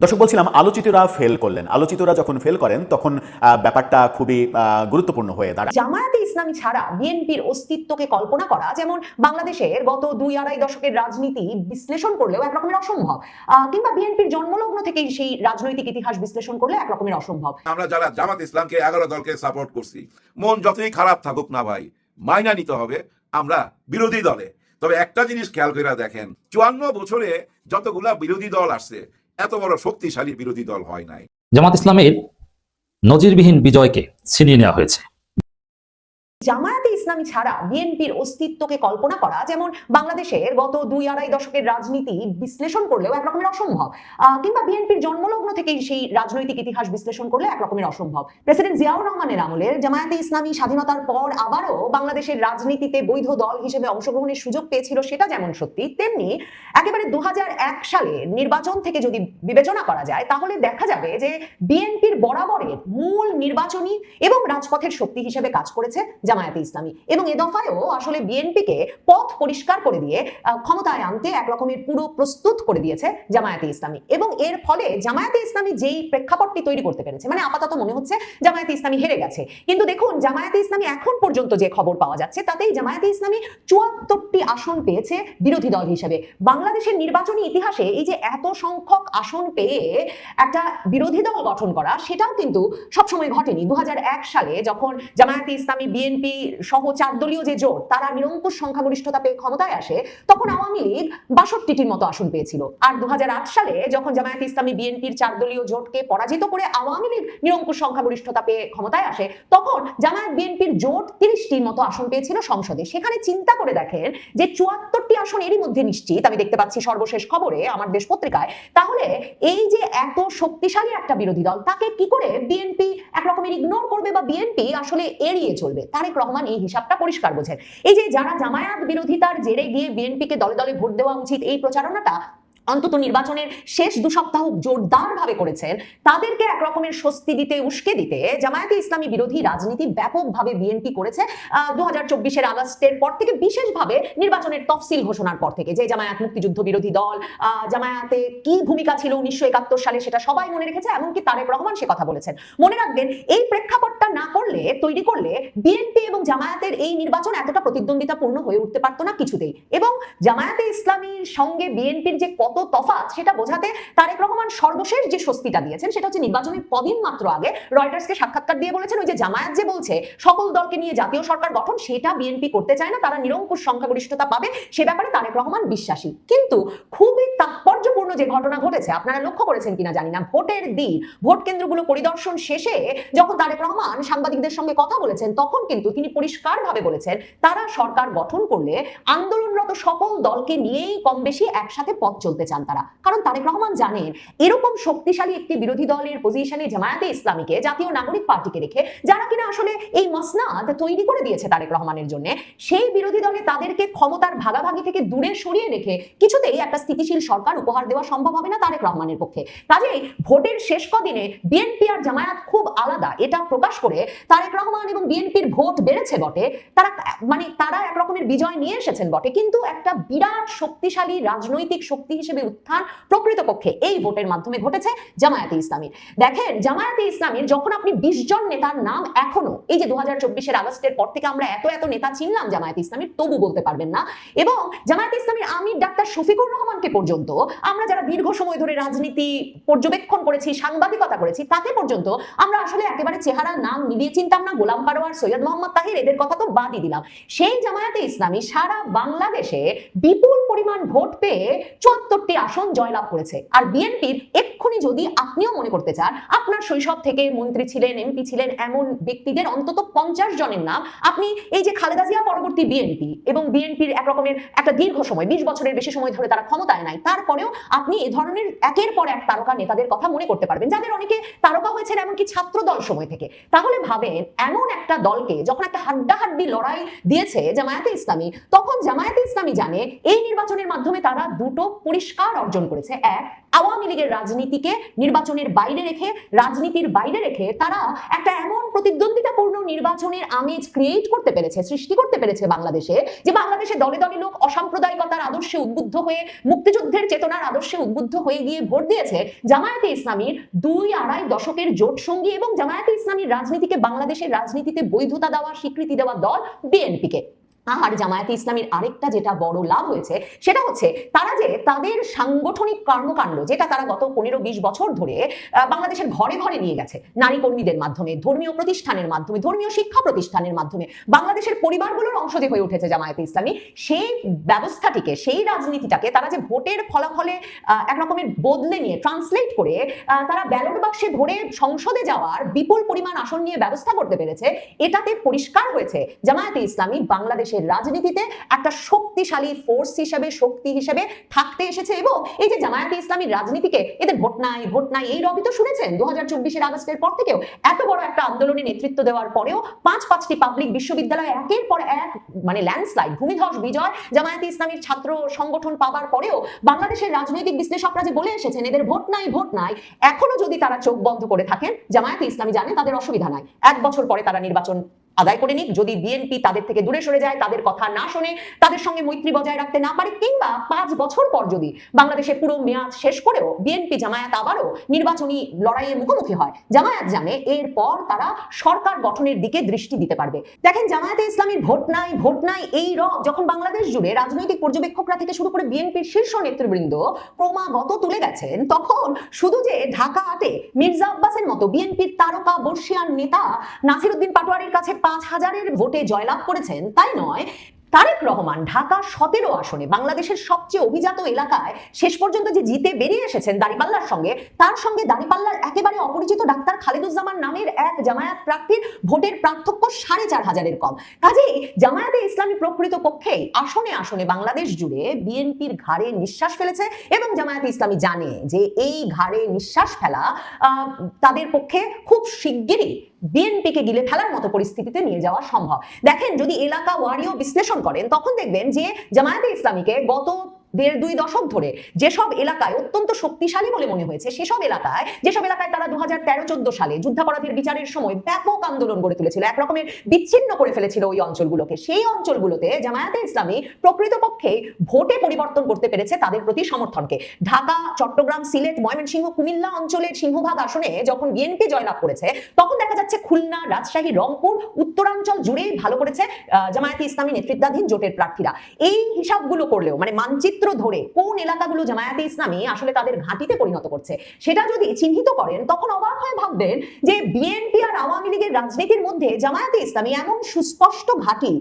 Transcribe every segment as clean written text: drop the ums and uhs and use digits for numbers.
দর্শক বলছিলাম আলোচিতরা ফেল করলেন। আলোচিতরা যখন ফেল করেন তখন ব্যাপারটা খুবই গুরুত্বপূর্ণ হয়ে দাঁড়ায়। জামায়াতে ইসলামী ছাড়া বিএনপির অস্তিত্বকে কল্পনা করা যেমন বাংলাদেশের গত ২-২.৫ দশকের রাজনীতি বিশ্লেষণ করলেও একরকমের অসম্ভব, কিংবা বিএনপির জন্মলগ্ন থেকেই সেই রাজনৈতিক ইতিহাস বিশ্লেষণ করলে একরকমের অসম্ভব। আমরা যারা জামাত ইসলামকে 11 দলকে সাপোর্ট করছি, মন যতই খারাপ থাকুক না ভাই, মাইনা নিতে হবে আমরা বিরোধী দলে। তবে একটা জিনিস খেয়াল করে দেখেন, 54 বছরে যতগুলা বিরোধী দল আসছে, এত বড় শক্তিশালী বিরোধী দল হয় নাই। জামাত ইসলামের নজিরবিহীন বিজয়কে ছিনিয়ে নেওয়া হয়েছে। জামায়াতে ইসলামী ছাড়া বিএনপির অস্তিত্বকে কল্পনা করা যেমন বাংলাদেশের গত ২-২.৫ দশকের রাজনীতি বিশ্লেষণ করলেও একরকমের অসম্ভব, কিংবা বিএনপির জন্মলগ্ন থেকেই সেই রাজনৈতিক ইতিহাস বিশ্লেষণ করলে একরকমের অসম্ভব। প্রেসিডেন্ট জিয়াউর রহমানের আমলের জামায়াতে ইসলামী স্বাধীনতার পর আবারও বাংলাদেশের রাজনীতিতে বৈধ দল হিসেবে অংশগ্রহণের সুযোগ পেয়েছিল, সেটা যেমন সত্যি, তেমনি একেবারে ২০০১ সালে নির্বাচন থেকে যদি বিবেচনা করা যায় তাহলে দেখা যাবে যে বিএনপির বরাবরের মূল নির্বাচনী এবং রাজপথের শক্তি হিসেবে কাজ করেছে জামায়াতে ইসলামী, এবং এ দফায়ও আসলে বিএনপিকে পথ পরিষ্কার করে দিয়ে ক্ষমতায় আনতে একরকমের পুরো প্রস্তুত করে দিয়েছে জামায়াতে ইসলামী। এবং এর ফলে জামায়াতে ইসলামী যেই প্রেক্ষাপটটি তৈরি করতে পেরেছে, মানে আপাতত মনে হচ্ছে জামায়াতে ইসলামী হেরে গেছে, কিন্তু দেখুন জামায়াতে ইসলামী এখন পর্যন্ত যে খবর পাওয়া যাচ্ছে তাতেই জামায়াতে ইসলামী ৭৪টি আসন পেয়েছে বিরোধী দল হিসেবে। বাংলাদেশের নির্বাচনী ইতিহাসে এই যে এত সংখ্যক আসন পেয়ে একটা বিরোধী দল গঠন করা, সেটাও কিন্তু সবসময় ঘটেনি। ২০০১ সালে যখন জামায়াতে ইসলামী বিএনপি সহ 4 দলীয় যে জোট তারা নিরঙ্কুশ সংখ্যাগরিষ্ঠতা পেয়ে ক্ষমতায় আসে, তখন আওয়ামী লীগ ৬২টির মতো আসন পেয়েছিল। আর ২০০৮ সালে যখন জামায়াতে ইসলামী বিএনপির 4 দলীয় জোটকে পরাজিত করে আওয়ামী লীগ নিরঙ্কুশ সংখ্যাগরিষ্ঠতা পেয়ে ক্ষমতায় আসে, তখন জামায়াত বিএনপির জোট ৩০টির মতো আসন পেয়েছিল সংসদে। সেখানে চিন্তা করে দেখেন যে ৭৪টি আসন এরই মধ্যে নিশ্চিত, আমি দেখতে পাচ্ছি সর্বশেষ খবরে আমার দেশ পত্রিকায়। তাহলে এই যে এত শক্তিশালী একটা বিরোধী দল, তাকে কি করে বিএনপি একরকমের ইগনোর করবে বা বিএনপি আসলে এড়িয়ে চলবে? তারেক রহমান এই হিসাবটা পরিষ্কার বোঝেন। এই যে যারা জামায়াত বিরোধিতার জেরে গিয়ে বিএনপিকে দলে দলে ভোট দেওয়া উচিত, এই প্রচারণাটা অন্তত নির্বাচনের শেষ ২ সপ্তাহ জোরদার ভাবে করেছেন, তাদেরকে একরকমের স্বস্তি দিতে, উস্কে দিতে জামায়াতে ইসলামী বিরোধী রাজনীতি ব্যাপকভাবে বিএনপি করেছে ২০২৪-এর আগস্টের পর থেকে, বিশেষভাবে নির্বাচনের তফসিল ঘোষণার পর থেকে। যে জামায়াত মুক্তিযুদ্ধ বিরোধী দল, জামায়াতে কি ভূমিকা ছিল ১৯৭১ সালে সেটা সবাই মনে রেখেছে, এমনকি তারেক রহমান সে কথা বলেছেন। মনে রাখবেন, এই প্রেক্ষাপটটা না করলে, তৈরি করলে বিএনপি এবং জামায়াতের এই নির্বাচন এতটা প্রতিদ্বন্দ্বিতাপূর্ণ হয়ে উঠতে পারতো না কিছুতেই। এবং জামায়াতে ইসলামীর সঙ্গে বিএনপির যে কত তফাৎ সেটা বোঝাতে তারেক রহমান সর্বশেষ যে স্বস্তিটা দিয়েছেন সেটা হচ্ছে নির্বাচনের কদিন মাত্র আগে রয়টার্সকে সাক্ষাৎকার দিয়ে বলেছেন, ওই যে জামায়াত যে বলছে সকল দলকে নিয়ে জাতীয় সরকার গঠন, সেটা বিএনপি করতে চায় না, তারা নিরঙ্কুশ সংখ্যাগরিষ্ঠতা পাবে সে ব্যাপারে তারেক রহমান বিশ্বাসী। কিন্তু খুবই তাৎপর্যপূর্ণ যে ঘটনা ঘটেছে, আপনারা লক্ষ্য করেছেন কিনা জানি না, ভোটের দিন ভোট কেন্দ্রগুলো পরিদর্শন শেষে যখন তারেক রহমান সাংবাদিকদের সঙ্গে কথা বলেছেন, তখন কিন্তু তিনি পরিষ্কারভাবে বলেছেন তারা সরকার গঠন করলে আন্দোলনরত সকল দলকে নিয়েই কম বেশি একসাথে পথ চলতে চান তারা। কারণ তারেক রহমান জানেন এরকম শক্তিশালী একটি বিরোধী দলের পজিশনে জামায়াতে ইসলামীকে, জাতীয় নাগরিক পার্টিকে রেখে, যারা কিনা আসলে এই মসনাদ তৈরি করে দিয়েছে তারেক রহমানের জন্য, সেই বিরোধী দলে তাদেরকে ক্ষমতার ভাগাভাগি থেকে দূরে সরিয়ে রেখে কিছুতেই একটা স্থিতিশীল সরকার উপহার দেওয়া সম্ভব হবে না তারেক রহমানের পক্ষে। কাজেই ভোটের শেষ কদিনে বিএনপি আর জামায়াত খুব আলাদা, এটা প্রকাশ করে তারেক রহমান এবং বিএনপির ভোট বেড়েছে বটে, তারা একরকমের বিজয় নিয়ে এসেছেন বটে, কিন্তু একটা বিরাট শক্তিশালী রাজনৈতিক শক্তি হিসেবে উত্থান প্রকৃতপক্ষে এই ভোটের মাধ্যমে ঘটেছে জামায়াতে ইসলামীর। দেখেন, জামায়াতে ইসলামীর যখন আপনি ২০ জন নেতার নাম এখনো, এই যে ২০২৪-এর আগস্টের পর থেকে আমরা এত এত নেতা চিনলাম জামায়াতে ইসলামীর, তবু বলতে পারবেন না। এবং জামায়াতে ইসলামীর আমির ডাক্তার শফিকুর রহমানকে পর্যন্ত আমরা যারা দীর্ঘ সময় ধরে রাজনীতি পর্যবেক্ষণ করেছি, সাংবাদিকতা করেছি, তাকে পর্যন্ত আমরা আসলে একেবারে চেহারা নাম মিলিয়ে চিনতাম না। গোলাম পারোয়ার, সৈয়দ মোহাম্মদ তাহির, এদের কথা তো বাদই দিলাম। সেই জামায়াতে ইসলামী সারা বাংলাদেশে বিপুল পরিমাণ ভোট পেয়ে ৭৪টি আসন জয়লাভ করেছে। আর বিএনপির এক্ষুনি যদি আপনিও মনে করতে চান, আপনার শৈশব থেকে মন্ত্রী ছিলেন, এমপি ছিলেন এমন ব্যক্তিদের অন্তত ৫০ জনের নাম আপনি, এই যে খালেদা জিয়া পরবর্তী বিএনপি এবং বিএনপির একরকমের একটা দীর্ঘ সময়, ২০ বছরের বেশি সময় ধরে তারা ক্ষমতায় নাই, তারপরেও আপনি এ ধরনের একের পর এক তারকা নেতাদের কথা মনে করতে পারবেন, যাদের অনেকে তারকা হয়েছেন এমনকি ছাত্র দল সময় থেকে। তাহলে ভাবেন, এমন একটা দলকে যখন একটা হাড্ডাহাড্ডি লড়াই দিয়েছে জামায়াতে ইসলামী, তখন জামায়াতে ইসলামী জানে এই নির্বাচনের মাধ্যমে তারা দুটো পরিষ্কার অর্জন করেছে। এক, আওয়ামী লীগের রাজনীতিকে নির্বাচনের বাইরে রেখে, রাজনীতির বাইরে রেখে তারা একটা এমন প্রতিদ্বন্দ্বিতাপূর্ণ নির্বাচনের আমেজ ক্রিয়েট করতে পেরেছে, সৃষ্টি করতে পেরেছে বাংলাদেশে, যে বাংলাদেশে দলে দলে লোক অসাম্প্রদায়িকতার আদর্শে উদ্বুদ্ধ হয়ে, মুক্তিযুদ্ধের চেতনার আদর্শে উদ্বুদ্ধ হয়ে গিয়ে ভোট দিয়েছে জামায়াতে ইসলামীর 2-2.5 দশকের জোট সঙ্গী এবং জামায়াতে ইসলামীর রাজনীতিকে বাংলাদেশের রাজনীতিতে বৈধতা দেওয়া, স্বীকৃতি দেওয়া দল বিএনপিকে। আর জামায়াতে ইসলামীর আরেকটা যেটা বড় লাভ হয়েছে সেটা হচ্ছে তারা যে তাদের সাংগঠনিক কর্মকাণ্ড, যেটা তারা গত 15-20 বছর ধরে বাংলাদেশের ঘরে ঘরে নিয়ে গেছে, নারী কর্মীদের মাধ্যমে, ধর্মীয় প্রতিষ্ঠানের মাধ্যমে, ধর্মীয় শিক্ষা প্রতিষ্ঠানের মাধ্যমে বাংলাদেশের পরিবারগুলোর অংশ যে হয়ে উঠেছে জামায়াতে ইসলামী, সেই ব্যবস্থাটিকে, সেই রাজনীতিটাকে তারা যে ভোটের ফলাফলে একরকমের বদলে নিয়ে, ট্রান্সলেট করে তারা ব্যালট বাক্সে ভরে সংসদে যাওয়ার বিপুল পরিমাণ আসন নিয়ে ব্যবস্থা করতে পেরেছে, এটাতে পরিষ্কার হয়েছে জামায়াতে ইসলামী বাংলাদেশ রাজনীতিতে একটা শক্তিশালী ফোর্স হিসেবে, শক্তি হিসেবে থাকতে এসেছে। এবং এই যে জামায়াতে ইসলামীর রাজনীতিকে এদের ভোট নাই এই রবি তো শুনেছেন 2024 আগস্টের পর থেকেও এত বড় একটা আন্দোলনে নেতৃত্ব দেওয়ার পরেও 5-5টি পাবলিক বিশ্ববিদ্যালয় একের পর এক মানে ল্যান্ডস্লাইড, ভূমিধস বিজয় জামায়াতে ইসলামীর ছাত্র সংগঠন পাওয়ার পরেও বাংলাদেশের রাজনৈতিক বিশ্লেষকরা যে বলে এসেছেন এদের ভোট নাই, এখনো যদি তারা চোখ বন্ধ করে থাকেন, জামায়াতে ইসলামী জানে তাদের অসুবিধা নাই, 1 বছর পরে তারা নির্বাচন আদায় করে নিক। যদি বিএনপি তাদের থেকে দূরে সরে যায়, তাদের কথা না শোনে, তাদের সঙ্গে মৈত্রী বজায় রাখতে না পারে, কিংবা 5 বছর পর যদি বাংলাদেশে পুরো মেয়াদ শেষ করেও বিএনপি জামায়াত আবারও নির্বাচনী লড়াইয়ের মুখোমুখি হয়, জামায়াত জানে এরপর তারা সরকার গঠনের দিকে দৃষ্টি দিতে পারবে। দেখেন, জামায়াতে ইসলামীর ভোট নাই এই রব যখন বাংলাদেশ জুড়ে রাজনৈতিক পর্যবেক্ষকরা থেকে শুরু করে বিএনপির শীর্ষ নেতৃবৃন্দ ক্রমাগত তুলে গেছেন, তখন শুধু যে ঢাকা 8-এ মির্জা আব্বাসের মতো বিএনপির তারকা বর্ষিয়ান নেতা নাসির উদ্দিন পাটোয়ারির কাছে 5,000-এর ভোটে জয়লাভ করেছেন তাই নয়, তারেক রহমান ঢাকা 17 আসনে বাংলাদেশের সবচেয়ে অভিজাত এলাকায় শেষ পর্যন্ত যে জিতে বেরিয়ে এসেছেন দাঁড়িপাল্লার সঙ্গে, তার সঙ্গে দাঁড়িপাল্লার একেবারে অপরিচিত ডাক্তার খালেদুজ্জামান নামের এক জামায়াত প্রার্থীর ভোটের পার্থক্য 4,500-এর কম। কাজেই জামায়াতে ইসলামী প্রকৃত পক্ষেই আসনে আসনে বাংলাদেশ জুড়ে বিএনপির ঘাড়ে নিঃশ্বাস ফেলেছে এবং জামায়াতে ইসলামী জানে যে এই ঘাড়ে নিঃশ্বাস ফেলা তাদের পক্ষে খুব শিগগিরই বিএনপিকে গিলে ফেলার মতো পরিস্থিতিতে নিয়ে যাওয়া সম্ভব। দেখেন, যদি এলাকা ওয়ারিও বিশ্লেষণ করেন তখন দেখবেন যে জামায়াতে ইসলামীকে গত 1.5-2 দশক ধরে যেসব এলাকায় অত্যন্ত শক্তিশালী বলে মনে হয়েছে, যেসব এলাকায় তারা 2013-14 সালে যুদ্ধাপরাধীর বিচারের সময় ব্যাপক আন্দোলন গড়ে তুলেছিল, এক রকমের বিচ্ছিন্ন করে ফেলেছিল ওই অঞ্চলগুলোকে, সেই অঞ্চলগুলোতে জামায়াতে ইসলামী প্রকৃতপক্ষে ভোটে পরিবর্তন করতে পেরেছে তাদের প্রতি সমর্থনকে। ঢাকা, চট্টগ্রাম, সিলেট, ময়মনসিংহ, কুমিল্লা অঞ্চলের সিংহভাগ আসনে যখন বিএনপি জয়লাভ করেছে, তখন দেখা যাচ্ছে খুলনা, রাজশাহী, রংপুর, উত্তরাঞ্চল জুড়েই ভালো করেছে জামায়াতে ইসলামী নেতৃত্বাধীন জোটের প্রার্থীরা। এই হিসাবগুলো করলেও, মানে মানচিত্র ধরে কোন এলাকাগুলো জামায়াতে ইসলামী আসলে তাদের ঘাঁটিতে পরিণত করছে সেটা যদি চিহ্নিত করেন, তখন অবাক হয়ে ভাববেন যে বিএনপি আর আওয়ামী লীগের রাজনীতির মধ্যে জামায়াতে ইসলামী এমন সুস্পষ্ট ঘাঁটি,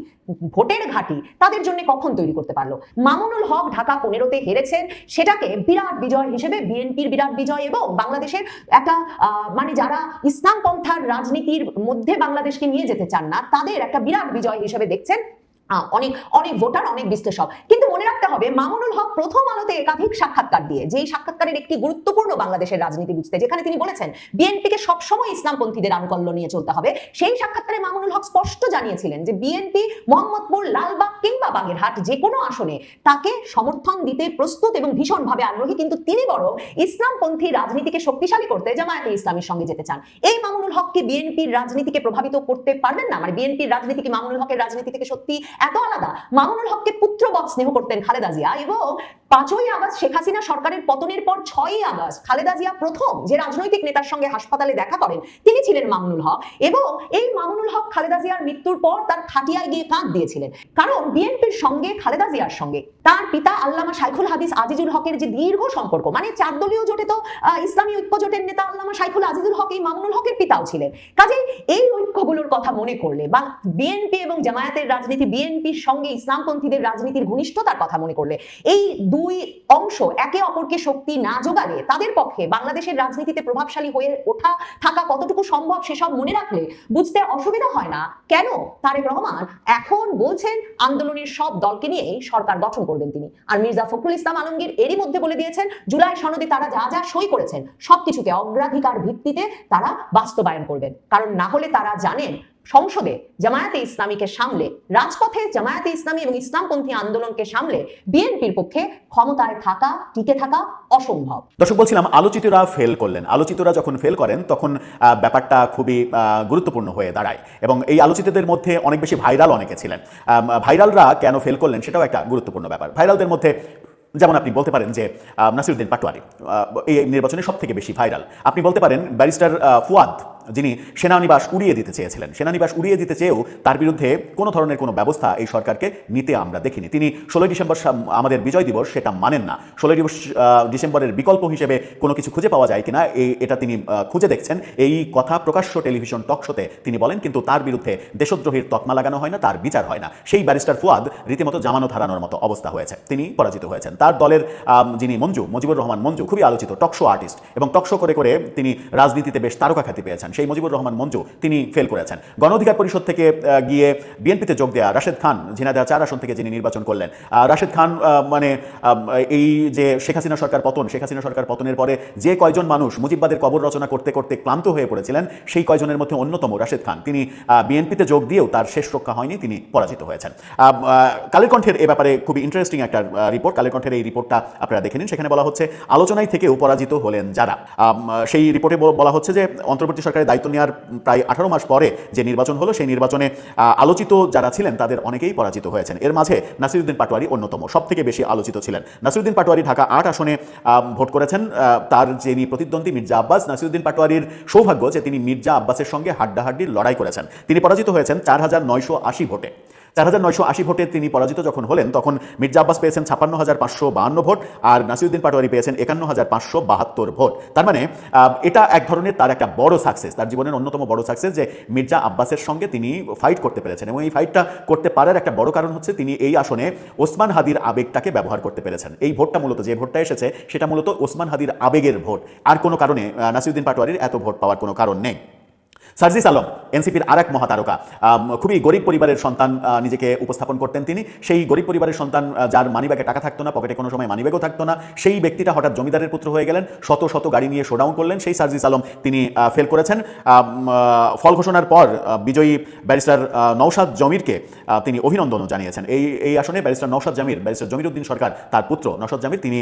ভোটের ঘাঁটি তাদের জন্য কখন তৈরি করতে পারলো। মামুনুল হক ঢাকা 15-তে হেরেছেন, সেটাকে বিরাট বিজয় হিসেবে, বিএনপির বিরাট বিজয় এবং বাংলাদেশের একটা মানে যারা ইসলাম পন্থার রাজনীতির মধ্যে বাংলাদেশকে নিয়ে যেতে চান না, তাদের একটা বিরাট বিজয় হিসেবে দেখছেন অনেক ভোটার, অনেক বিশ্লেষক। কিন্তু মনে রাখতে হবে, মামুনুল হক প্রথম আলোতে একাধিক সাক্ষাৎকার দিয়ে, যেই সাক্ষাৎকারের একটি গুরুত্বপূর্ণ বাংলাদেশের রাজনীতি বুঝতে, যেখানে তিনি বলেছেন বিএনপিকে সবসময় ইসলামপন্থীদের আনুকল্য নিয়ে চলতে হবে, সেই সাক্ষাৎকারে মামুনুল হক স্পষ্ট জানিয়েছিলেন যে বিএনপি মোহাম্মদপুর, লালবাগ কিংবা বাগেরহাট যে কোনো আসনে তাকে সমর্থন দিতে প্রস্তুত এবং ভীষণভাবে আগ্রহী, কিন্তু তিনি বরং ইসলামপন্থী রাজনীতিকে শক্তিশালী করতে জামায়াতে ইসলামীর সঙ্গে যেতে চান। এই মামুনুল হক কি বিএনপির রাজনীতিকে প্রভাবিত করতে পারবেন না? মানে বিএনপির রাজনীতি কি মামুনুল হকের রাজনীতি থেকে সত্যি এত আলাদা? মামুনুল হককে পুত্রবৎ স্নেহ করতেন খালেদা জিয়া এবং 5ই আগস্ট শেখ হাসিনা সরকারের পতনের পর 6ই আগস্ট খালেদা জিয়া প্রথম যে রাজনৈতিক নেতার সঙ্গে হাসপাতালে দেখা করেন তিনি ছিলেন মামুনুল হক। এবং এই মামুনুল হক খালেদা জিয়ার মৃত্যুর পর তার খাটিয়ায় গিয়ে কাঁদ দিয়েছিলেন, কারণ বিএনপির সঙ্গে খালেদা জিয়ার সঙ্গে তার পিতা আল্লামা শাইখুল হাদিস আজিজুল হকের যে দীর্ঘ সম্পর্ক, মানে 4 দলীয় জোটে তো ইসলামী ঐক্য জোটের নেতা আল্লামা শাইখুল আজিজুল হক এই মামুনুল হকের পিতাও ছিলেন। কাজেই এই ঐক্যগুলোর কথা মনে করলে বা বিএনপি এবং জামায়াতের রাজনীতি, বিএনপির সঙ্গে ইসলামপন্থীদের রাজনীতির ঘনিষ্ঠতার কথা মনে করলে, এই দুই অংশ একে অপরকে শক্তি না যোগালে তাদের পক্ষে বাংলাদেশের রাজনীতিতে প্রভাবশালী হয়ে ওঠা থাকা কতটুকু সম্ভব সেসব মনে রাখলে বুঝতে অসুবিধা হয় না কেন তারেক রহমান এখন বলছেন আন্দোলনের সব দলকে নিয়েই সরকার গঠন করবেন তিনি। আর মির্জা ফখরুল ইসলাম আলমগীর এরই মধ্যে বলে দিয়েছেন জুলাই সনদে তারা যা যা সই করেছেন সবকিছুকে অগ্রাধিকার ভিত্তিতে তারা বাস্তবায়ন করবেন, কারণ না হলে তারা জানেন সংসদে জামায়াতে ইসলামীকে সামলে, রাজপথে জামায়াতে ইসলামী এবং ইসলামপন্থী আন্দোলনকে সামলে বিএনপির পক্ষে ক্ষমতায় থাকা, টিকে থাকা অসম্ভব। দর্শক, বলছিলাম আলোচিতরা ফেল করলেন। আলোচিতরা যখন ফেল করেন তখন ব্যাপারটা খুবই গুরুত্বপূর্ণ হয়ে দাঁড়ায় এবং এই আলোচিতদের মধ্যে অনেক বেশি ভাইরাল অনেকে ছিলেন। ভাইরালরা কেন ফেল করলেন সেটাও একটা গুরুত্বপূর্ণ ব্যাপার। ভাইরালদের মধ্যে যেমন আপনি বলতে পারেন যে নাসিরউদ্দিন পাটোয়ারি এই নির্বাচনে সব থেকে বেশি ভাইরাল। আপনি বলতে পারেন ব্যারিস্টার ফুয়াদ, যিনি সেনানিবাস উড়িয়ে দিতে চেয়েছিলেন, সেনানিবাস উড়িয়ে দিতে চেয়েও তার বিরুদ্ধে কোনো ধরনের কোনো ব্যবস্থা এই সরকারকে নিতে আমরা দেখিনি। তিনি 16ই ডিসেম্বর আমাদের বিজয় দিবস, সেটা মানেন না। 16ই ডিসেম্বরের বিকল্প হিসেবে কোনো কিছু খুঁজে পাওয়া যায় কিনা এটা তিনি খুঁজে দেখছেন। এই কথা প্রকাশ্য টেলিভিশন টক শোতে তিনি বলেন, কিন্তু তার বিরুদ্ধে দেশদ্রোহীর তকমা লাগানো হয় না, তার বিচার হয় না। সেই ব্যারিস্টার ফুয়াদ রীতিমতো জামানত হারানোর মতো অবস্থা হয়েছে, তিনি পরাজিত হয়েছেন। তার দলের যিনি মুজিবুর রহমান মঞ্জু, খুবই আলোচিত টকশো আর্টিস্ট এবং টকশো করে করে তিনি রাজনীতিতে বেশ তারকা খ্যাতি পেয়েছেন, সেই মুজিবুর রহমান মঞ্জু তিনি ফেল করেছেন। গণ অধিকার পরিষদ থেকে গিয়ে বিএনপিতে যোগ দেয়া রাশেদ খান, ঝিনাইদহ 4 আসন থেকে যিনি নির্বাচন করলেন, রাশেদ খান মানে এই যে শেখ হাসিনা সরকার পতন, শেখ হাসিনা সরকার পতনের পরে যে কয়জন মানুষ মুজিববাদের কবর রচনা করতে করতে ক্লান্ত হয়ে পড়েছিলেন, সেই কয়জনের মধ্যে অন্যতম রাশেদ খান। তিনি বিএনপিতে যোগ দিয়েও তার শেষ রক্ষা হয়নি, তিনি পরাজিত হয়েছেন। কালের কণ্ঠের এ ব্যাপারে খুবই ইন্টারেস্টিং একটা রিপোর্ট, কালের কণ্ঠের এই রিপোর্টটা আপনারা দেখে নিন। সেখানে বলা হচ্ছে আলোচনায় থেকেও পরাজিত হলেন যারা। সেই রিপোর্টে বলা হচ্ছে যে অন্তর্বর্তী সরকারের দায়িত্ব নেওয়ার প্রায় 18 মাস পরে যে নির্বাচন হলো, সেই নির্বাচনে আলোচিত যারা ছিলেন তাদের অনেকেই পরাজিত হয়েছেন। এর মাঝে নাসিরউদ্দিন পাটোয়ারি অন্যতম, সব থেকে বেশি আলোচিত ছিলেন। নাসিরউদ্দিন পাটোয়ারি ঢাকা 8 আসনে ভোট করেছেন। তার যিনি প্রতিদ্বন্দ্বী মির্জা আব্বাস, নাসিরউদ্দিন পাটোয়ারির সৌভাগ্য যে তিনি মির্জা আব্বাসের সঙ্গে হাড্ডাহাড্ডির লড়াই করেছেন। তিনি পরাজিত হয়েছেন 4980 ভোটে। 4980 ভোটে তিনি পরাজিত যখন হলেন তখন মির্জা আব্বাস পেয়েছেন 56,552 ভোট আর নাসিরউদ্দিন পাটোয়ারি পেয়েছেন 51,572 ভোট। তার মানে এটা এক ধরনের তার একটা বড় সাকসেস, তার জীবনের অন্যতম বড় সাকসেস যে মির্জা আব্বাসের সঙ্গে তিনি ফাইট করতে পেরেছেন। এবং এই ফাইটটা করতে পারার একটা বড় কারণ হচ্ছে তিনি এই আসনে ওসমান হাদির আবেগটাকে ব্যবহার করতে পেরেছেন। এই ভোটটা মূলত, যে ভোটটা এসেছে সেটা মূলত ওসমান হাদির আবেগের ভোট, আর কোনো কারণে নাসিরউদ্দিন পাটোয়ারির এত ভোট পাওয়ার কোনো কারণ নেই। সার্জিস আলম, এনসিপির আরেক মহাতারকা, খুবই গরিব পরিবারের সন্তান নিজেকে উপস্থাপন করতেন তিনি। সেই গরিব পরিবারের সন্তান যার মানিব্যাগে টাকা থাকতো না, পকেটে কোনো সময় মানিব্যাগও থাকতো না, সেই ব্যক্তিটা হঠাৎ জমিদারের পুত্র হয়ে গেলেন, শত শত গাড়ি নিয়ে শোডাউন করলেন। সেই সার্জিস আলম তিনি ফেল করেছেন। ফল ঘোষণার পর বিজয়ী ব্যারিস্টার নওশাদ জমিরকে তিনি অভিনন্দনও জানিয়েছেন। এই আসনে ব্যারিস্টার নওশাদ জামির, ব্যারিস্টার জমির উদ্দিন সরকার তার পুত্র নওশাদ জামির, তিনি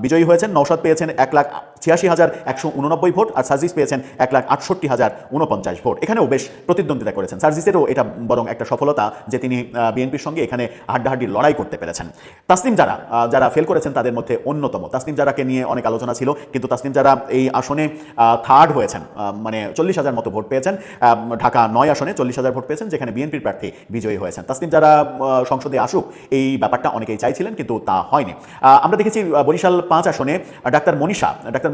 বিজয়ী হয়েছেন। নওশাদ পেয়েছেন 1,86,189 ভোট আর সার্জিস পেয়েছেন 1,68,049 ভোট। এখানেও বেশ প্রতিদ্বন্দ্বিতা করেছেন। সার্জিসেরও এটা বরং একটা সফলতা যে তিনি বিএনপির সঙ্গে এখানে হাড্ডাহাড্ডির লড়াই করতে পেরেছেন। তাসনিম জারা, যারা ফেল করেছেন তাদের মধ্যে অন্যতম। তাসনিম জারাকে নিয়ে অনেক আলোচনা ছিল, কিন্তু তাসনিম জারা এই আসনে থার্ড হয়েছেন, মানে 40,000 মতো ভোট পেয়েছেন। ঢাকা 9 আসনে 40,000 ভোট পেয়েছেন, যেখানে বিএনপির প্রার্থী বিজয়ী হয়েছেন। তাসনিম জারা সংসদে আসুক এই ব্যাপারটা অনেকেই চাইছিলেন, কিন্তু তা হয়নি। আমরা দেখেছি বরিশাল 5 আসনে ডাক্তার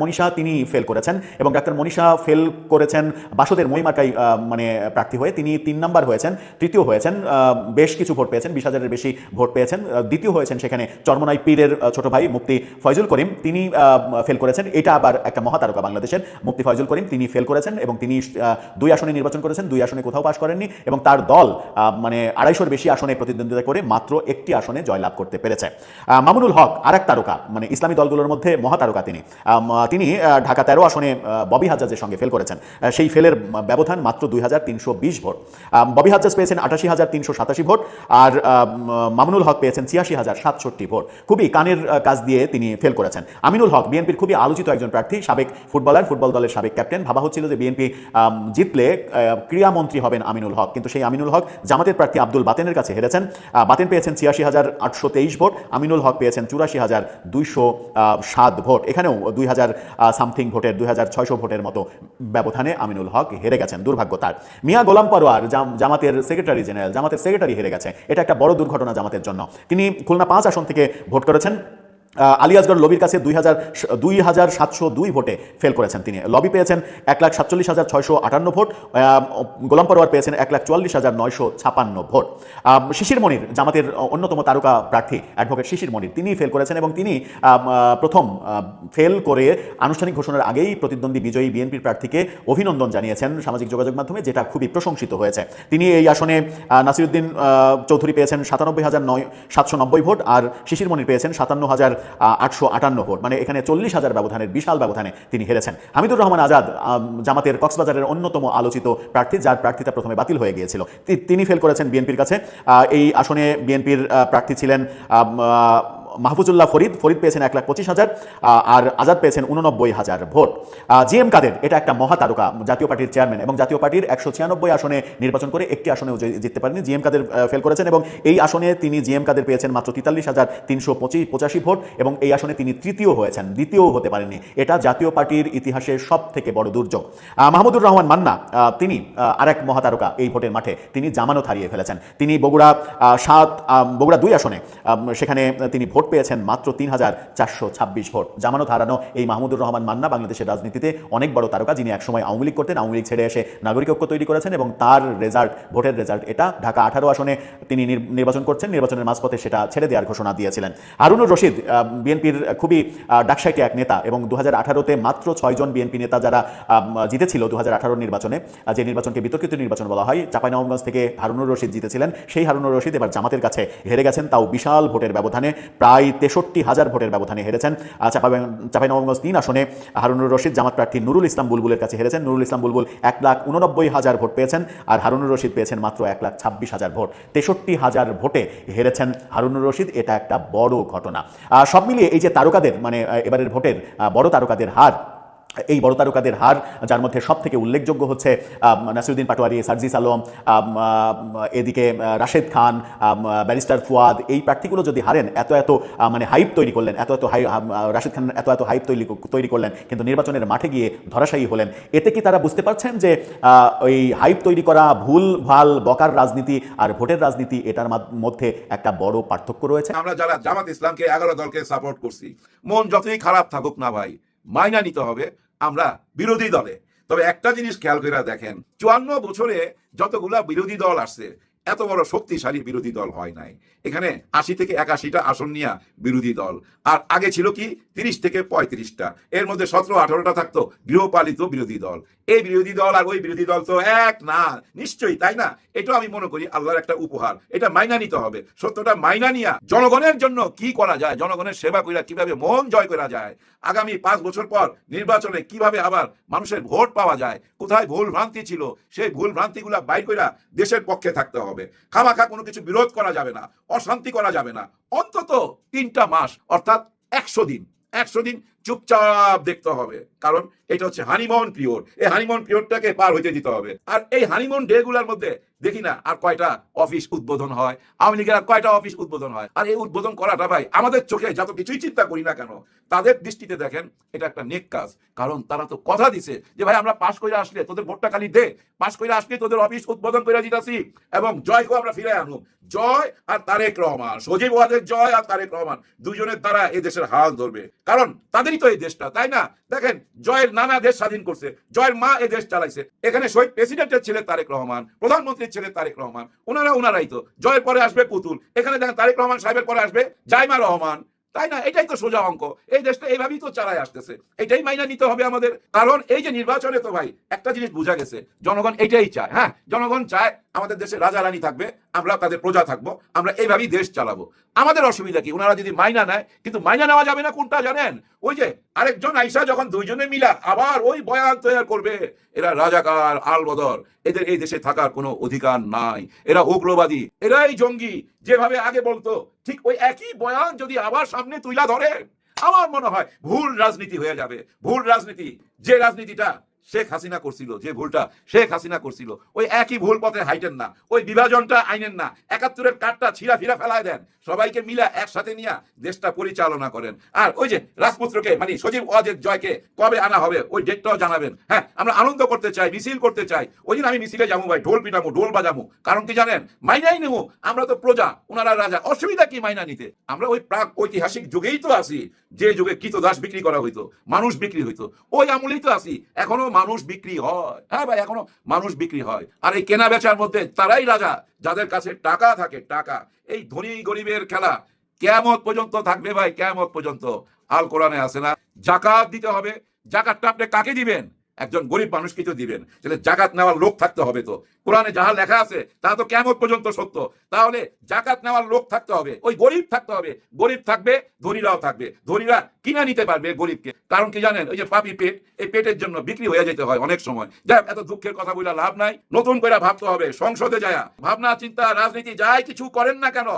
মনীষা তিনি ফেল করেছেন এবং ডাক্তার মনীষা ফেল করেছেন বাসদের মহিমার্কাই মানে প্রার্থী হয়ে। তিনি 3 নাম্বার হয়েছেন, তৃতীয় হয়েছেন, বেশ কিছু ভোট পেয়েছেন, 20,000-এর বেশি ভোট পেয়েছেন। দ্বিতীয় হয়েছেন সেখানে চরমনাই পীরের ছোট ভাই মুফতি ফয়জুল করিম, তিনি ফেল করেছেন। এটা আবার একটা মহাতারকা বাংলাদেশের, মুফতি ফয়জুল করিম, তিনি ফেল করেছেন এবং তিনি 2 আসনে নির্বাচন করেছেন, 2 আসনে কোথাও পাশ করেননি এবং তার দল মানে 250-এর বেশি আসনে প্রতিদ্বন্দ্বিতা করে মাত্র 1টি আসনে জয়লাভ করতে পেরেছে। মামুনুল হক আরেক তারকা, মানে ইসলামী দলগুলোর মধ্যে মহাতারকা তিনি ঢাকা 13 আসনে ববি হাজ্জাজের সঙ্গে ফেল করেছেন। সেই ফেলের ব্যবধান মাত্র 2,320 ভোট। ববি হাজ্জাজ পেয়েছেন 88,387 ভোট আর মামুনুল হক পেয়েছেন 86,067 ভোট। খুবই কানের কাজ দিয়ে তিনি ফেল করেছেন। আমিনুল হক বিএনপির খুবই আলোচিত একজন প্রার্থী, সাবেক ফুটবলার, ফুটবল দলের সাবেক ক্যাপ্টেন। ভাবা হচ্ছিল যে বিএনপি জিতলে ক্রীড়ামন্ত্রী হবেন আমিনুল হক, কিন্তু সেই আমিনুল হক জামাতের প্রার্থী আব্দুল বাতেনের কাছে হেরেছেন। বাতেন পেয়েছেন 86,823 ভোট, আমিনুল হক পেয়েছেন 84,207 ভোট। এখানেও 2,000 সামথিং ভোটের, 2,600 ভোটের মতো ব্যবধানে আমিনুল হক হেরে গেছেন, দুর্ভাগ্য তার। মিয়া গোলাম পরোয়ার জামাতের সেক্রেটারি জেনারেল, জামাতের সেক্রেটারি হেরে গেছে, এটা একটা বড় দুর্ঘটনা জামাতের জন্য। তিনি খুলনা 5 আসন থেকে ভোট করেছেন। আলী আসগর লবির কাছে 2,702 ভোটে ফেল করেছেন তিনি। লবি পেয়েছেন 1,47,658 ভোট, গোলাম পরোয়ার পেয়েছেন 1,44,956 ভোট। শিশির মনির, জামাতের অন্যতম তারকা প্রার্থী অ্যাডভোকেট শিশির মনির, তিনি ফেল করেছেন এবং তিনি প্রথম ফেল করে আনুষ্ঠানিক ঘোষণার আগেই প্রতিদ্বন্দ্বী বিজয়ী বিএনপির প্রার্থীকে অভিনন্দন জানিয়েছেন সামাজিক যোগাযোগ মাধ্যমে, যেটা খুবই প্রশংসিত হয়েছে। তিনি এই আসনে নাসিরউদ্দিন চৌধুরী পেয়েছেন 97,790 ভোট আর শিশির মনির পেয়েছেন 57,000 858 ভোট, মানে এখানে 40,000 ব্যবধানের বিশাল ব্যবধানে তিনি হেরেছেন। হামিদুর রহমান আজাদ জামাতের কক্সবাজারের অন্যতম আলোচিত প্রার্থী, যার প্রার্থিতা প্রথমে বাতিল হয়ে গিয়েছিল, তিনি ফেল করেছেন বিএনপির কাছে। এই আসনে বিএনপির প্রার্থী ছিলেন মাহফুজুল্লাহ ফরিদ পেয়েছেন 1,25,000, আর আজাদ পেয়েছেন 89,000 ভোট। জিএম কাদের এটা একটা মহাতারকা, জাতীয় পার্টির চেয়ারম্যান, এবং জাতীয় পার্টির 196 আসনে নির্বাচন করে একটি আসনেও জিততে পারেনি। জিএম কাদের ফেল করেছেন এবং এই আসনে জিএম কাদের পেয়েছেন মাত্র 43,385 ভোট, এবং এই আসনে তিনি তৃতীয় হয়েছেন, দ্বিতীয়ও হতে পারেননি। এটা জাতীয় পার্টির ইতিহাসে সব থেকে বড় দুর্যোগ। মাহমুদুর রহমান মান্না তিনি আরেক মহাতারকা এই ভোটের মাঠে, তিনি জামানত হারিয়ে ফেলেছেন। তিনি বগুড়া 2 আসনে সেখানে তিনি ভোট পেয়েছেন মাত্র 3,426 ভোট। জামানত হারানো এই মাহমুদুর রহমান মান্না বাংলাদেশের রাজনীতিতে অনেক বড় তারকা, যিনি একসময় আওয়ামী লীগ করতেন, আওয়ামী লীগ ছেড়ে এসে নাগরিক ঐক্য তৈরি করেছেন, এবং তার ভোটের রেজাল্ট এটা। ঢাকা 18 আসনে তিনি নির্বাচন করছেন, নির্বাচনের মাঝপথে সেটা ছেড়ে দেওয়ার ঘোষণা দিয়েছিলেন। হারুনুর রশিদ বিএনপির খুবই ডাকসাইটে এক নেতা, এবং 2018-তে মাত্র 6 জন বিএনপি নেতা যারা জিতেছিল 2018 নির্বাচনে, যে নির্বাচনকে বিতর্কিত নির্বাচন বলা হয়, চাঁপাইনবাবগঞ্জ থেকে হারুনুর রশিদ জিতেছিলেন। সেই হারুনুর রশিদ এবার জামাতের কাছে হেরে গেছেন, তাও বিশাল ভোটের ব্যবধানে, প্রায় 63,000 ভোটের ব্যবধানে হেরেছেন। চাঁপাইনবাবগঞ্জ 3 আসনে হারুনুর রশিদ জামাত প্রার্থী নুরুল ইসলাম বুলবুলের কাছে হেরেছেন। নুরুল ইসলাম বুলবুল 1,89,000 ভোট পেয়েছেন, আর হারুনুর রশিদ পেয়েছেন মাত্র 1,26,000 ভোট। 63,000 ভোটে হেরেছেন হারুনুর রশিদ, এটা একটা বড় ঘটনা। সব মিলিয়ে এই যে তারকাদের, মানে এবারের ভোটের বড় তারকাদের হার, এই বড় তারকাদের হার, যার মধ্যে সব থেকে উল্লেখযোগ্য হচ্ছে নাসিরুদ্দিন পাটোয়ারি, সার্জিস আলম, এদিকে রাশেদ খান, ব্যারিস্টার ফুয়াদ, এই প্রার্থীগুলো যদি হারেন, এত মানে হাইপ তৈরি করলেন, রাশেদ খান এত হাইপ তৈরি করলেন, কিন্তু নির্বাচনের মাঠে গিয়ে ধরাশায়ী হলেন। এতে কি তারা বুঝতে পারছেন যে ওই হাইপ তৈরি করা, ভুল ভাল বকার রাজনীতি আর ভোটের রাজনীতি, এটার মধ্যে একটা বড় পার্থক্য রয়েছে? আমরা যারা জামাত ইসলামকে 11 দলকে সাপোর্ট করছি, মন যতই খারাপ থাকুক না ভাই, মাইনা নিতে হবে আমরা বিরোধী দলে। তবে একটা জিনিস খেয়াল করে দেখেন, 54 বছরে যতগুলা বিরোধী দল আসছে, এত বড় শক্তিশালী বিরোধী দল হয় নাই। এখানে 80 থেকে 81টা আসন নিয়ে বিরোধী দল, আর আগে ছিল কি 30 থেকে 35টা, এর মধ্যে 17-18টা থাকতো গৃহপালিত বিরোধী দল। এই বিরোধী দল আর ওই বিরোধী দল তো এক না, নিশ্চয়ই, তাই না? এটা আমি মনে করি আল্লাহর একটা উপহার, এটা মাইনা নিতে হবে। সত্যটা মাইনা নিয়া জনগণের জন্য কি করা যায়, জনগণের সেবা কইরা কিভাবে মন জয় করা যায়, আগামী 5 বছর পর নির্বাচনে কিভাবে আবার মানুষের ভোট পাওয়া যায়, কোথায় ভুল ভ্রান্তি ছিল, সেই ভুল ভ্রান্তিগুলা বাইর কইরা দেশের পক্ষে থাকতে হবে। খামাখা কোনো কিছু বিরোধ করা যাবে না, অশান্তি করা যাবে না। অন্তত 3টা মাস, অর্থাৎ 100 দিন চুপচাপ দেখতে হবে, কারণ এটা হচ্ছে হানিমুন পিরিয়ড। এই হানিমুন পিরিয়ডটাকে পার হইতে দিতে হবে। আর এই হানিমুন ডে গুলার মধ্যে দেখি না আর কয়টা অফিস উদ্বোধন হয়, আওয়ামী লীগের আর কয়টা অফিস উদ্বোধন হয়। আর এই উদ্বোধন করাটা ভাই আমাদের চোখে যত কিছুই চিন্তা করি না কেন, তাদের দৃষ্টিতে দেখেন এটা একটা নেক কাজ, কারণ তারা তো কথা দিছে যে ভাই আমরা পাশ করে আসলে তোদের ভোটটা খালি দে, পাশ করে আসলে তোদের অফিস উদ্বোধন করে দিতেছি, এবং জয়কেও আমরা ফিরে আনু। জয় আর তারেক রহমান, সজীব ওয়াজেদ জয় আর তারেক রহমান, দুজনের দ্বারা এই দেশের হাল ধরবে, কারণ তাদেরই তো এই দেশটা, তাই না? দেখেন জয়ের নানা দেশ স্বাধীন করছে, জয়ের মা এই দেশ চালাইছে। এখানে শহীদ প্রেসিডেন্টের ছেলে তারেক রহমান, প্রধানমন্ত্রীর ছেলে তারেক রহমান, ওনারাই তো। জয়ের পরে আসবে পুতুল, এখানে দেখেন তারেক রহমান সাহেবের পরে আসবে জাইমা রহমান, তাই না? এটাই তো সোজা অঙ্ক, এই দেশটা এইভাবেই তো চালায় আসতেছে, এটাই মাইনা নিতে হবে আমাদের। কারণ এই যে নির্বাচনে তো ভাই একটা জিনিস বোঝা গেছে, জনগণ এটাই চায়। হ্যাঁ, জনগণ চায় আমাদের দেশে রাজা রানী থাকবে, আমরা তাদের প্রজা থাকবো, আমরা এইভাবেই দেশ চালাবো। আমাদের অসুবিধা কি, ওনারা যদি মাইনা নেয়, কিন্তু মাইনা নেওয়া যাবে না কোনটা জানেন? ওই যে আরেকজন আইসা যখন দুইজনে মিলা আবার ওই বয়ান তৈরি করবে, এরা রাজাকার আলবদর, এদের এই দেশে থাকার কোনো অধিকার নাই, এরা উগ্রবাদী, এরাই জঙ্গি, যেভাবে আগে বলতো, ঠিক ওই একই বয়ান যদি আবার সামনে তুইলা ধরে, আমার মনে হয় ভুল রাজনীতি হয়ে যাবে। ভুল রাজনীতি, যে রাজনীতিটা শেখ হাসিনা করছিল, যে ভুলটা শেখ হাসিনা করছিল, ওই একই ভুল পথে হাইটেন না, ওই বিভাজনটা আইনেন না, 71-এর কাঠটা ছিঁড়া ফিরা ফেলায় দেন, সবাইকে মিলা একসাথে নিয়ে দেশটা পরিচালনা করেন। আর ওই যে রাজপুত্রকে, মানে সজীব ওয়াজেদ জয়কে কবে আনা হবে ওই ডেটটাও জানাবেন। হ্যাঁ, আমরা আনন্দ করতে চাই, মিছিল করতে চাই, ওই দিন আমি মিছিলে যাবো ভাই, ঢোল পিটামো, ঢোল বাজামো, কারণ কি জানেন? মাইনাই নেবো, আমরা তো প্রজা, ওনারা রাজা, অসুবিধা কি মাইনা নিতে? আমরা ওই প্রাক ঐতিহাসিক যুগেই তো আছি, যে যুগে কৃতদাস বিক্রি করা হইতো, মানুষ বিক্রি হইতো, ওই আমলেই তো আছি, এখনো মানুষ বিক্রি হয়। হ্যাঁ ভাই, এখনো মানুষ বিক্রি হয়। আর এই কেনা বেচার মধ্যে তারাই রাজা, যাদের কাছে টাকা থাকে, টাকা। এই ধনী গরিবের খেলা কিয়ামত পর্যন্ত থাকবে ভাই, কিয়ামত পর্যন্ত। আল কোরআনে আছে না, জাকাত দিতে হবে। জাকাতটা আপনি কাকে দিবেন? একজন গরিব মানুষকে তো দিবেন, তাহলে জাকাত নেওয়ার লোক থাকতে হবে। তো কোরআনে যাহা লেখা আছে তা তো কিয়ামত পর্যন্ত সত্য। তাহলে জাকাত নেওয়ার লোক থাকতে হবে, ওই গরিব থাকতে হবে। গরিব থাকবে, ধনীরাও থাকবে, ধনীরা কিনা নিতে পারবে গরিবকে। কারণ কি জানেন, ওই যে পাপি পেট, এই পেটের জন্য বিক্রি হয়ে যেতে হয় অনেক সময়। যাই এত দুঃখের কথা বলে লাভ নাই, নতুন করে ভাবতে হবে। সংসদে যায় ভাবনা চিন্তা রাজনীতি যাই কিছু করেন না কেন,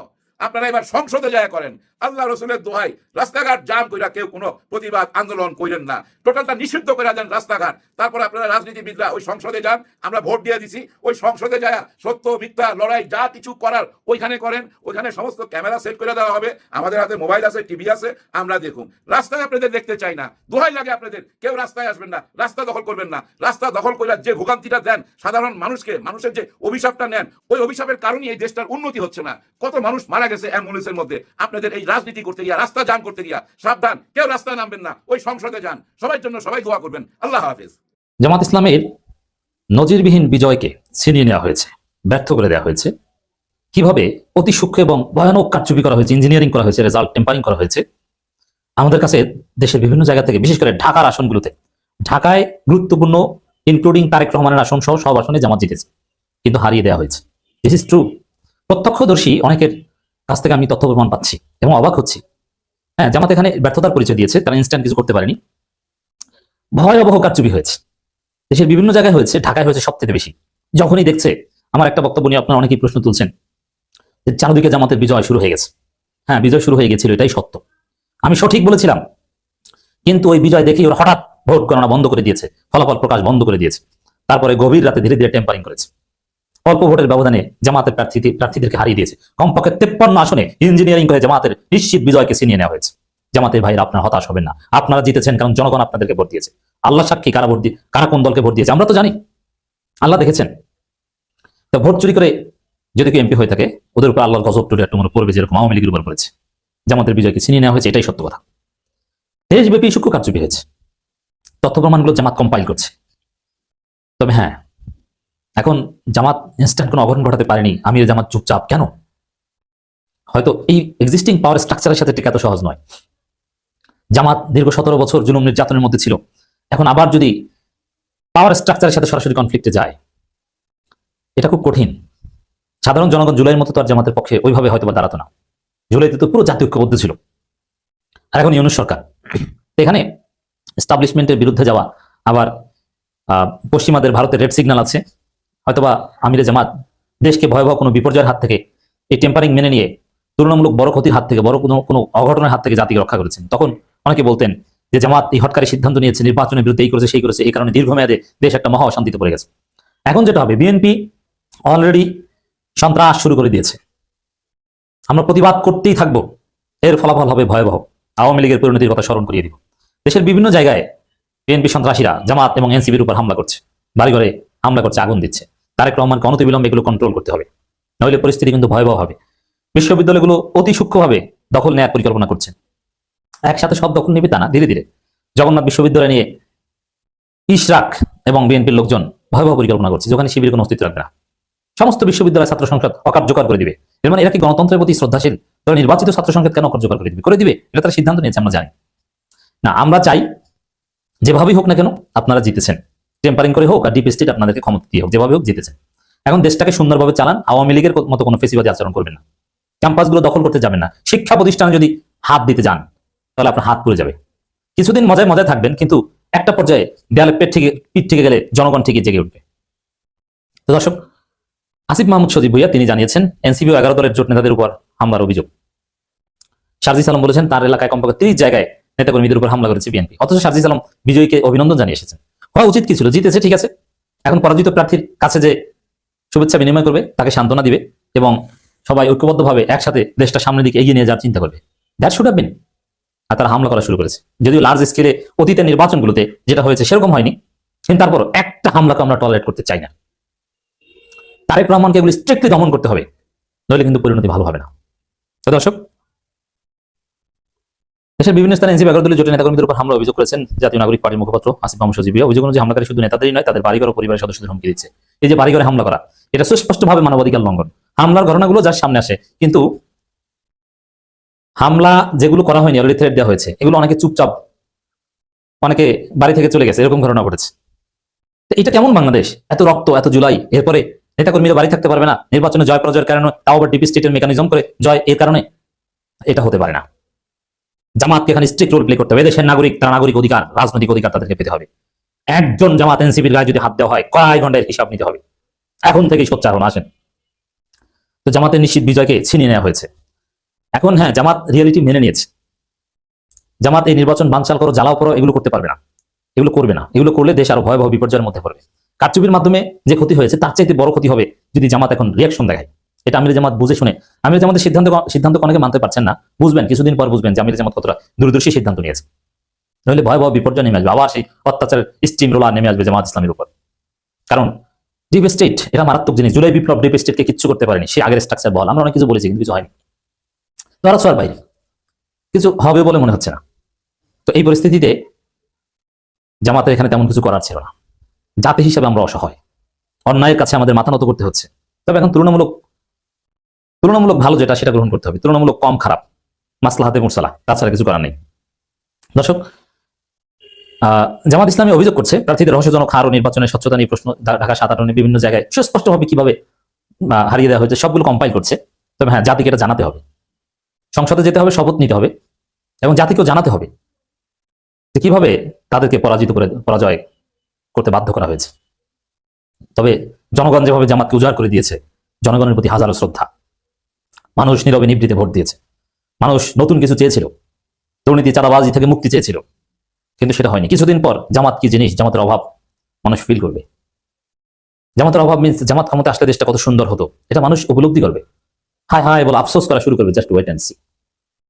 আপনারা এবার সংসদে যায় করেন। আল্লাহ রসুলের দোহাই, রাস্তাঘাট জাম কইরা কেউ কোনো প্রতিবাদ আন্দোলন করেন না, টোটালটা নিষিদ্ধ করে দেন রাস্তাঘাট। তারপর আপনারা রাজনীতিবিদরা ওই সংসদে যান, আমরা ভোট দিয়ে দিছি, ওই সংসদে যায় সত্য মিথ্যা লড়াই যা কিছু করার ওইখানে করেন। ওইখানে সমস্ত ক্যামেরা সেট করে দেওয়া হবে, আমাদের হাতে মোবাইল আছে, টিভি আছে, আমরা দেখুন। রাস্তায় আপনাদের দেখতে চাই না, দোহাই লাগে আপনাদের, কেউ রাস্তায় আসবেন না, রাস্তা দখল করবেন না। রাস্তা দখল করে যে ভোগান্তিটা দেন সাধারণ মানুষকে, মানুষের যে অভিশাপটা নেন, ওই অভিশাপের কারণেই এই দেশটার উন্নতি হচ্ছে না। কত মানুষ মারা গেছে অ্যাম্বুলেন্সের মধ্যে আপনাদের এই রাজনীতি করতে গিয়া, রাস্তা জাম করতে গিয়া। সাবধান, কেউ রাস্তায় নামবেন না, ওই সংসদে যান। সবার জন্য সবাই দোয়া করবেন। আল্লাহ হাফেজ। জামাত ইসলামের নজিরবিহীন বিজয়কে ছিনিয়ে নেওয়া হয়েছে, ব্যর্থ করে দেওয়া হয়েছে। কিভাবে অতি সূক্ষ্ম এবং ভয়ানক কারচুপি করা হয়েছে, ইঞ্জিনিয়ারিং করা হয়েছে, রেজাল্ট টেম্পারিং করা হয়েছে। আমাদের কাছে দেশের বিভিন্ন জায়গা থেকে, বিশেষ করে ঢাকার আসনগুলোতে, ঢাকায় গুরুত্বপূর্ণ ইনক্লুডিং তারেক রহমানের আসন সহ সব আসনে জামাত জিতেছে, কিন্তু হারিয়ে দেওয়া হয়েছে। This is true. প্রত্যক্ষদর্শী অনেকের কাছ থেকে আমি তথ্য প্রমাণ পাচ্ছি এবং অবাক হচ্ছি। হ্যাঁ, জামাত এখানে ব্যর্থতার পরিচয় দিয়েছে, তারা ইনস্ট্যান্ট কিছু করতে পারেনি। ভয়াবহ কারচুপি হয়েছে, দেশের বিভিন্ন জায়গায় হয়েছে, ঢাকায় হয়েছে সবচেয়ে বেশি। যখনই দেখছে, আমার একটা বক্তব্য নিয়ে আপনারা অনেকেই প্রশ্ন তুলছেন যে চারদিকে জামাতের বিজয় শুরু হয়ে গেছে। হ্যাঁ, বিজয় শুরু হয়ে গেছিল, এটাই সত্য, আমি সঠিক বলেছিলাম। কিন্তু ওই বিজয় দেখেই ওরা হঠাৎ ভোট গণনা বন্ধ করে দিয়েছে, ফলাফল প্রকাশ বন্ধ করে দিয়েছে। তারপরে গভীর রাতে ধীরে ধীরে টেম্পারিং করেছে। অল্প ভোটের ব্যবধানে জামাতের প্রার্থীদেরকে হারিয়ে দিয়েছে। কমপক্ষে 53 আসনে ইঞ্জিনিয়ারিং করে জামাতের নিশ্চিত বিজয়কে ছিনিয়ে নেওয়া হয়েছে। জামাতের ভাইরা, আপনারা হতাশ হবেন না, আপনারা জিতেছেন কারণ জনগণ আপনাদেরকে ভোট দিয়েছে। আল্লাহ সাক্ষী, কারা কোন দলকে ভোট দিয়েছে আমরা তো জানি, আল্লাহ দেখেছেন। তো ভোট চুরি করে যদি কেউ এমপি হয়ে থাকে, ওদের উপর আল্লাহর গজব টুরে একটু মনে পড়বে, যেরকম আওয়ামী লীগের উপর পড়েছে। জামাতের বিজয়কে ছিনিয়ে নেওয়া হয়েছে, এটাই সত্য কথা। দেশব্যাপী সূক্ষ্ম কারচুপি হয়েছে, তথ্য প্রমাণগুলো জামাত কম্পাইল করছে। তবে হ্যাঁ, এখন জামাত ইনস্ট্যান্ট কোনো অঘটন ঘটাতে পারেনি, আমির জামাত চুপচাপ কেন? হয়তো এই এক্সিস্টিং পাওয়ার স্ট্রাকচারের সাথে টিকা এত সহজ নয়। জামাত দীর্ঘ 17 বছর জুলুম নির্যাতনের মধ্যে ছিল, এখন আবার যদি পাওয়ার স্ট্রাকচারের সাথে সরাসরি কনফ্লিক্টে যায়, এটা খুব কঠিন। সাধারণ জনগণ জুলাইয়ের মতো তো আর জামাতের পক্ষে ওইভাবে হয়তো বা দাঁড়াতো না। জুলাইতে তো পুরো জাতীয় ঐক্যবদ্ধ ছিল, আর এখন ইউনূস সরকার। এখানে এস্টাবলিশমেন্টের বিরুদ্ধে যাওয়া, আবার পশ্চিমাদের ভারতের রেড সিগন্যাল আছে। হয়তোবা আমিরে জামাত দেশকে ভয়াবহ কোনো বিপর্যয়ের হাত থেকে, এই টেম্পারিং মেনে নিয়ে তুলনামূলক বড় ক্ষতির হাত থেকে, বড় কোনো অঘটনের হাত থেকে জাতিকে রক্ষা করেছেন। তখন অনেকে বলতেন যে জামাত এই হটকারী সিদ্ধান্ত নিয়েছে, নির্বাচনের বিরুদ্ধে এই করেছে সেই করেছে, এই কারণে দীর্ঘমেয়াদে দেশ একটা মহা অশান্তিতে পড়ে গেছে। এখন যেটা হবে, বিএনপি অলরেডি সন্ত্রাস শুরু করে দিয়েছে, আমরা প্রতিবাদ করতেই থাকবো, এর ফলাফল হবে ভয়াবহ। আওয়ামী লীগের পরিণতির কথা স্মরণ করিয়ে দিব। দেশের বিভিন্ন জায়গায় বিএনপি সন্ত্রাসীরা জামাত এবং এনসিপির উপর হামলা করছে, বাড়িঘরে হামলা করছে, আগুন দিচ্ছে। তারেক রহমানকে অনতিবিলম্বে এগুলো কন্ট্রোল করতে হবে, নইলে পরিস্থিতি কিন্তু ভয়াবহ হবে। বিশ্ববিদ্যালয়গুলো অতি সূক্ষ্মভাবে দখল নেওয়ার পরিকল্পনা করছে। একসাথে সব দখল নেবে তা না, ধীরে ধীরে। জগন্নাথ বিশ্ববিদ্যালয় নিয়ে ইশরাক এবং বিএনপির লোকজন ভয়াবহ পরিকল্পনা করছে, যেখানে শিবিরের কোনো অস্তিত্ব রাখবে না। সমস্ত বিশ্ববিদ্যালয় ছাত্র সংসদ অকার্যকর করে দিবে। এর মানে এরা কি গণতন্ত্রের প্রতি শ্রদ্ধাশীল? তারা নির্বাচিত ছাত্র সংসদ কেন অকার্যকর করে দিবে? করে দিবে, এটা তারা সিদ্ধান্ত নিয়েছে, আমরা জানি না। আমরা চাই যেভাবেই হোক না কেন আপনারা জিতেছেন, টেম্পারিং করে হোক আর ডিপ স্টেট আপনাদেরকে ক্ষমতা দিয়ে হোক, যেভাবে হোক জিতেছেন। এখন দেশটাকে সুন্দরভাবে চালান, আওয়ামী লীগের মতো কোনো ফেসিবাদী আচরণ করবেন না, ক্যাম্পাসগুলো দখল করতে যাবেন না। শিক্ষা প্রতিষ্ঠানে যদি হাত দিতে যান, তাহলে আপনার হাত পুড়ে যাবে। কিছুদিন মজায় মজায় থাকবেন, কিন্তু একটা পর্যায়ে দেয়ালে পিঠ থেকে গেলে জনগণ ঠিকই জেগে উঠবে। তো দর্শক, আসিফ মাহমুদ সজীব ভুইয়া তিনি জানিয়েছেন এনসিপি ও 11 দলের জোট নেতাদের উপর হামলার অভিযোগ। শারজিস আলম বলেছেন তার এলাকায় কমপক্ষে 30 জায়গায় নেতাকর্মীদের উপর হামলা করেছে বিএনপি। অথচ শারজিস আলম বিজয়ীকে অভিনন্দন জানিয়ে এসেছেন। হওয়া উচিত কি ছিল? জিতেছে, ঠিক আছে, এখন পরাজিত প্রার্থীর কাছে যে শুভেচ্ছা বিনিময় করবে, তাকে সান্ত্বনা দিবে এবং সবাই ঐক্যবদ্ধভাবে একসাথে দেশটা সামনের দিকে এগিয়ে নিয়ে যাওয়ার চিন্তা করবে। That should have been. আর তারা হামলা করা শুরু করেছে, যদিও লার্জ স্কেলে অতীতের নির্বাচনগুলোতে যেটা হয়েছে সেরকম হয়নি, কিন্তু তারপর একটা হামলাকে আমরা টলারেট করতে চাই না। তারেক রহমানকে এগুলি স্ট্রিক্টলি দমন করতে হবে, নইলে কিন্তু পরিণতি ভালো হবে না। তো দর্শক, দেশের বিভিন্ন স্থানে এনসিপি 11 দলীয় জোটের নেতাকর্মীদের উপর হামলা অভিযোগ করেছেন জাতীয় নাগরিক পার্টির মুখপাত্র আসিফ মাহমুদ সজীব ভুইয়া। অভিযোগ অনুযায়ী হামলাকারী শুধু নেতাদেরই নয়, তাদের বাড়িঘর ও পরিবারের সদস্যদের হুমকি দিচ্ছে। এই যে বাড়িঘরে হামলা করা, এটা সুস্পষ্টভাবে মানবাধিকার লঙ্ঘন। হামলার ঘটনাগুলো যার সামনে আসে, কিন্তু হামলা যেগুলো করা হয়নি, অলরেডি থ্রেট দেওয়া হয়েছে, এগুলো অনেকে চুপচাপ, অনেকে বাড়ি থেকে চলে গেছে, এরকম ঘটনা ঘটেছে। তো এটা কেমন বাংলাদেশ? এত রক্ত, এত জুলাই, এরপরে নেতাকর্মীরা বাড়ি থাকতে পারবে না, নির্বাচনে জয় পরাজয়ের কারণে, তাও আবার ডিপ স্টেটের মেকানিজম করে জয়, এর কারণে? এটা হতে পারে না। জামাতকে এখানে স্ট্রিক্ট রোল প্লে করতে হবে। দেশের নাগরিক, তারা নাগরিক অধিকার, রাজনৈতিক অধিকার তাদেরকে পেতে হবে। একজন জামাত এনসিপির গায়ে যদি হাত দেওয়া হয়, কয়েক ঘন্টায় হিসাব নিতে হবে। এখন থেকেই সোচ্চার হন, আসেন। তো জামাতের নিশ্চিত বিজয়কে ছিনিয়ে নেওয়া হয়েছে। এখন হ্যাঁ, জামাত রিয়েলিটি মেনে নিয়েছে। জামাত এই নির্বাচন বানচাল করো, জ্বালাও করো, এগুলো করতে পারবে না, এগুলো করবে না। এগুলো করলে দেশ আরো ভয়াবহ বিপর্যয়ের মধ্যে পড়বে। কারচুপির মাধ্যমে যে ক্ষতি হয়েছে তার চাইতে বড় ক্ষতি হবে যদি জামাত এখন রিয়াকশন দেখায়। এটা আমির জামাত বুঝে শুনে, আমির জামাতের সিদ্ধান্ত অনেকে মানতে পারছেন না, বুঝবেন, কিছুদিন পর বুঝবেন যে আমির জামাত কতটা দূরদর্শী সিদ্ধান্ত নিয়েছে। নইলে ভয়াবহ বিপর্যয় নেমে আসবে, আবার সেই অত্যাচারের স্টিম রোলার নেমে আসবে জামাত ইসলামের উপর। কারণ ডিপ স্টেট এটা মারাত্মক জিনিস। জুলাই বিপ্লব ডিপ স্টেটকে কিচ্ছু করতে পারেনি, সে আগের স্ট্রাকচার বল, আমরা অনেক কিছু বলেছি কিন্তু কিছু হয়নি। ধরা ছোঁয়ার বাইরে কিছু হবে বলে মনে হচ্ছে না। তো এই পরিস্থিতিতে জামাতের এখানে তেমন কিছু করার ছিল না। জাতি হিসেবে আমরা অসহায়, অন্যায়ের কাছে আমাদের মাথা নত করতে হচ্ছে। তবে এখন তুলনামূলক ভালো যেটা সেটা গ্রহণ করতে হবে, তুলনামূলক কম খারাপ, মাসলাহাতে মুরসালা, তাছাড়া কিছু করার নেই। দর্শক, জামাত ইসলামী অভিযোগ করছে প্রার্থীদের রহস্যজনক হার ও নির্বাচনের স্বচ্ছতা নিয়ে প্রশ্ন ঢাকা 7-8 বিভিন্ন জায়গায় সুস্পষ্টভাবে কিভাবে হারিয়ে দেওয়া হয়েছে সবগুলো কম্পাইল করছে। তবে হ্যাঁ, জাতিকে এটা জানাতে হবে, সংসদে যেতে হবে, শপথ নিতে হবে এবং জাতিকেও জানাতে হবে যে কিভাবে তাদেরকে পরাজয় করতে বাধ্য করা হয়েছে। তবে জনগণ যেভাবে জামাতকে উজাড় করে দিয়েছে, জনগণের প্রতি হাজারো শ্রদ্ধা। মানুষ নীরবে নিভৃতে ভোট দিয়েছে। মানুষ নতুন কিছু চেয়েছিল, দুর্নীতি চাঁদাবাজি থেকে মুক্তি চেয়েছিল, কিন্তু সেটা হয়নি। কিছুদিন পর জামাত কি জিনিস, জামাতের অভাব মানুষ ফিল করবে। জামাতের অভাব মিন্স জামাত ক্ষমতা আসলে দেশটা কত সুন্দর হতো, এটা মানুষ উপলব্ধি করবে। হায় হায় বলে আফসোস করা শুরু করবে। Just wait and C.